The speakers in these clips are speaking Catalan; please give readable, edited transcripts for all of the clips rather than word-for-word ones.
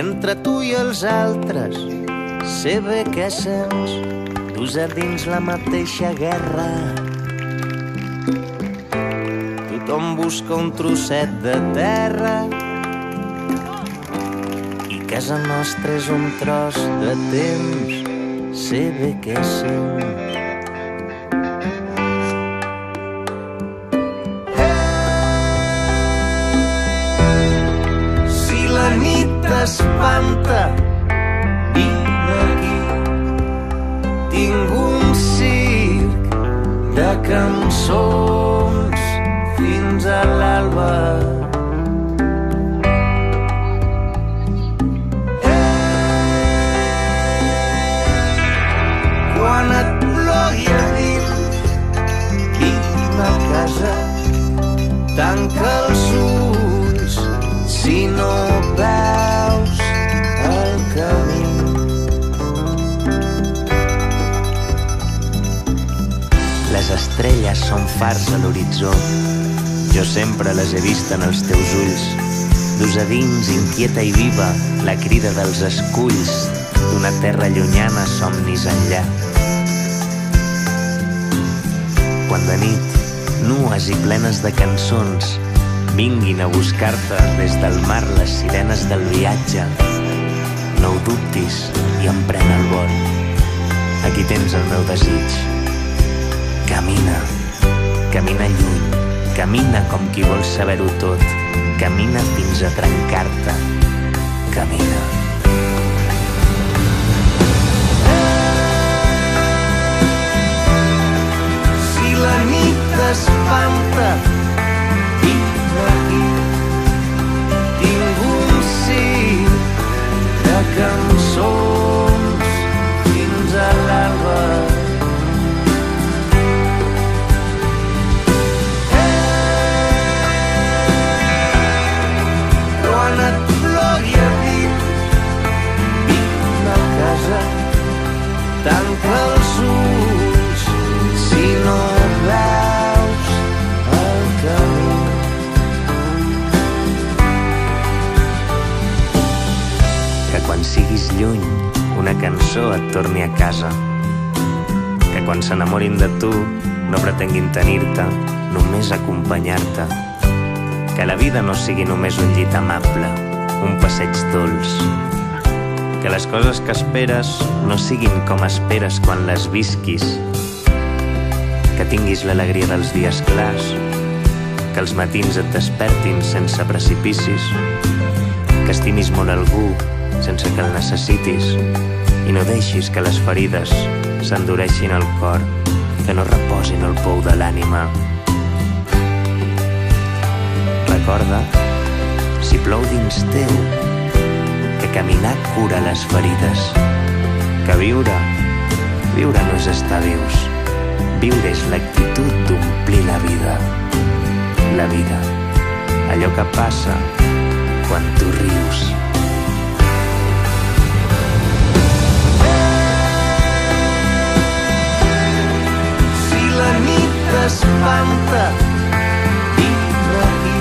entre tu i els altres. Sé bé que sents dus a dins la mateixa guerra. Tothom busca un trosset de terra i casa nostra és un tros de temps. Sé bé que sents. T'espanta, vine aquí. Tinc un circ de cançons fins a l'alba. Quan et plogui a dins, vine a casa. Tanca els ulls si no veus el camí. Les estrelles són fars a l'horitzó. Jo sempre les he vist en els teus ulls. Dus a dins, inquieta i viva, la crida dels esculls d'una terra llunyana, somnis enllà. Quan de nit, nues i plenes de cançons, vinguin a buscar-te des del mar les sirenes del viatge. No ho dubtis i emprèn el vol. Aquí tens el meu desig. Camina, camina lluny, camina com qui vol saber-ho tot. Camina fins a trencar-te. Camina. Si la nit t'espanta, aquí tinc un circ de cançons fins a l'alba. Quan et plogui a dins, vine a casa. Tanca els ulls si no veus el camí. Quan siguis lluny, una cançó et torni a casa. Que quan s'enamorin de tu, no pretenguin tenir-te, només acompanyar-te. Que la vida no sigui només un llit amable, un passeig dolç. Que les coses que esperes no siguin com esperes quan les visquis. Que tinguis l'alegria dels dies clars. Que els matins et despertin sense precipicis. Que estimis molt algú sense que el necessitis i no deixis que les ferides s'endureixin al cor, que no reposin el pou de l'ànima. Recorda, si plou dins teu, que caminar cura les ferides, que viure no és estar vius, viure és l'actitud d'omplir la vida. La vida, allò que passa quan tu rius. La nit t'espanta, vine aquí.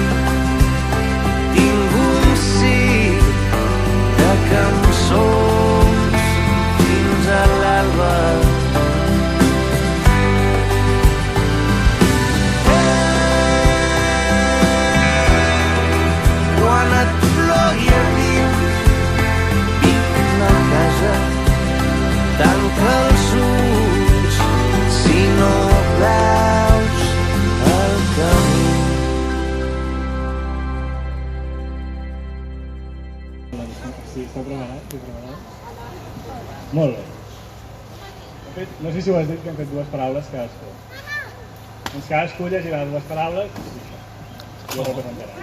Tinc un circ de cançons fins a l'alba. Quan et plogui a dins, vine a casa. Tanca els ulls si no veus el camí. Sí, està preparat? Molt bé. No sé si ho has dit, que hem fet dues paraules cadascú. Doncs cadascú llegirà dues paraules i ho representarà.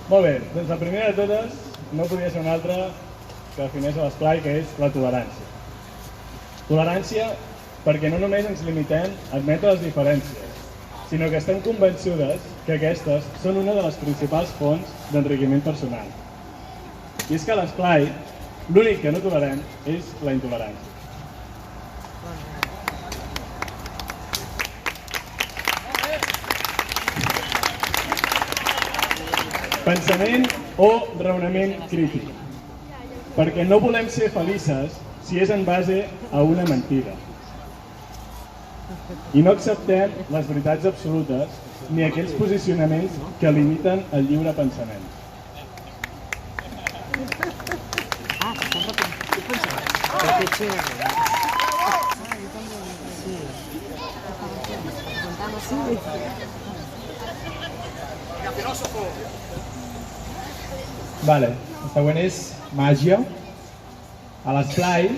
Molt bé, doncs la primera de totes no podria ser una altra que defineix l'esplai, que és la tolerància. Tolerància perquè no només ens limitem a admetre les diferències, sinó que estem convençudes que aquestes són una de les principals fonts d'enriquiment personal. I és que a l'esplai, l'únic que no tolerem és la intolerància. Pensament o raonament crític. perquè no volem ser felices si és en base a una mentida. I no acceptem les veritats absolutes ni aquells posicionaments que limiten el lliure pensament. Vale, el següent és màgia. A l'esplai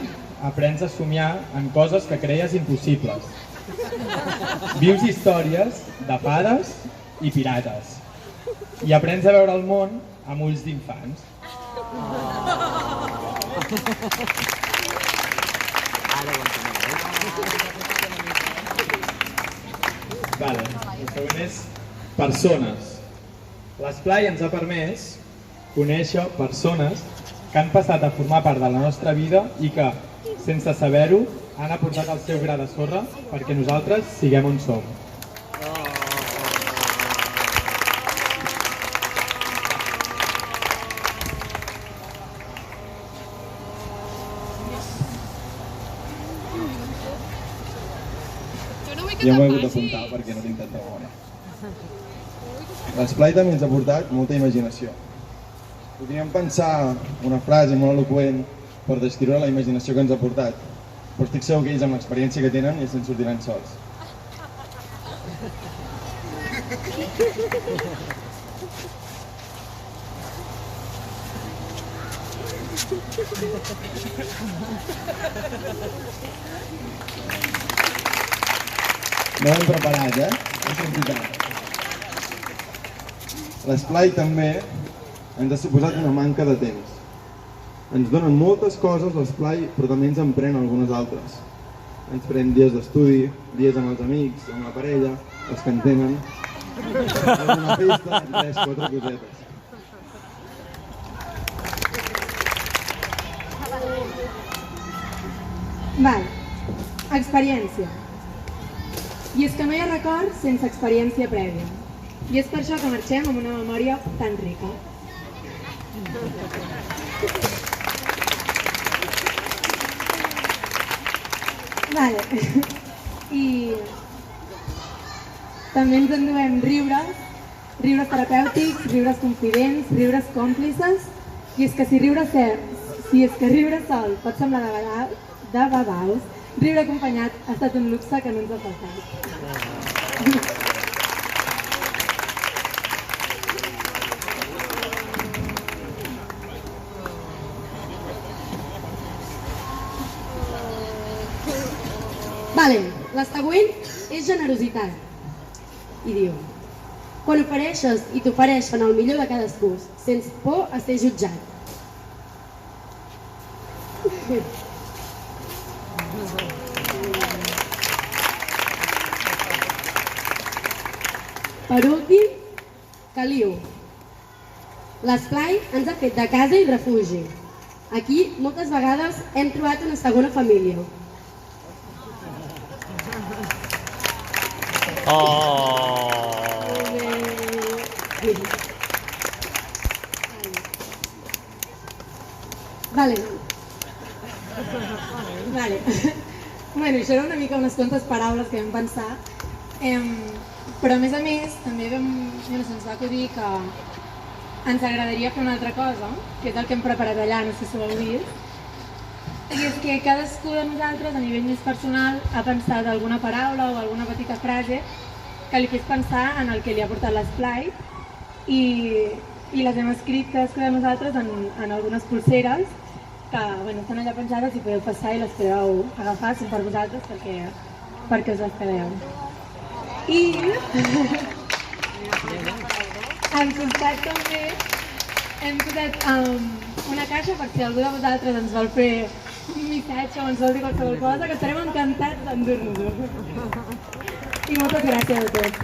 aprens a somiar en coses que creies impossibles. Vius històries de fades i pirates. I aprens a veure el món amb ulls d'infants. Vale, el següent és persones. L'esplai ens ha permès conèixer persones que han passat a formar part de la nostra vida i que, sense saber-ho, han aportat el seu gra de sorra perquè nosaltres siguem on som. Ja m'ho he hagut d'apuntar perquè no tinc tanta memòria. L'esplai també ens ha portat molta imaginació. Podríem pensar una frase molt eloqüent per descriure la imaginació que ens ha portat, però estic segur que ells amb l'experiència que tenen ja se'n sortiran sols. No ho hem preparat, Hem sentit. L'esplai també ens ha suposat una manca de temps. Ens donen moltes coses l'esplai, però també ens en pren algunes altres. Ens pren dies d'estudi, dies amb els amics, amb la parella, els que en tenen, una festa, 3-4 cosetes. Val, experiència. I és que no hi ha record sense experiència prèvia. I és per això que marxem amb una memòria tan rica. Vale. I també ens enduem riures terapèutics, riures confidents, riures còmplices. I és que si riure sol pot semblar de babaus, riure acompanyat ha estat un luxe que no ens ha faltat. Vale, la següent és generositat. I diu: quan ofereixes i t'ofereixen el millor de cadascú, sens por a ser jutjat. Per últim, caliu. L'esplai ens ha fet de casa i refugi. Aquí, moltes vegades, hem trobat una segona família. Vale. Bueno, això era una mica unes quantes paraules que vam pensar. Però a més, també se'ns va acudir que ens agradaria fer una altra cosa, que és el que hem preparat allà, no sé si ho heu vist. I és que cadascú de nosaltres, a nivell més personal, ha pensat alguna paraula o alguna petita frase que li fes pensar en el que li ha portat l'esplai i les hem escrit cadascú de nosaltres en algunes pulseres que estan allà penjades i podeu passar i les podeu agafar, són per vosaltres perquè us les quedeu. I al costat també hem posat una caixa per si algú de vosaltres ens vol fer un missatge o ens vol dir qualsevol cosa, que estarem encantats d'endur-nos-ho. I moltes gràcies a tots.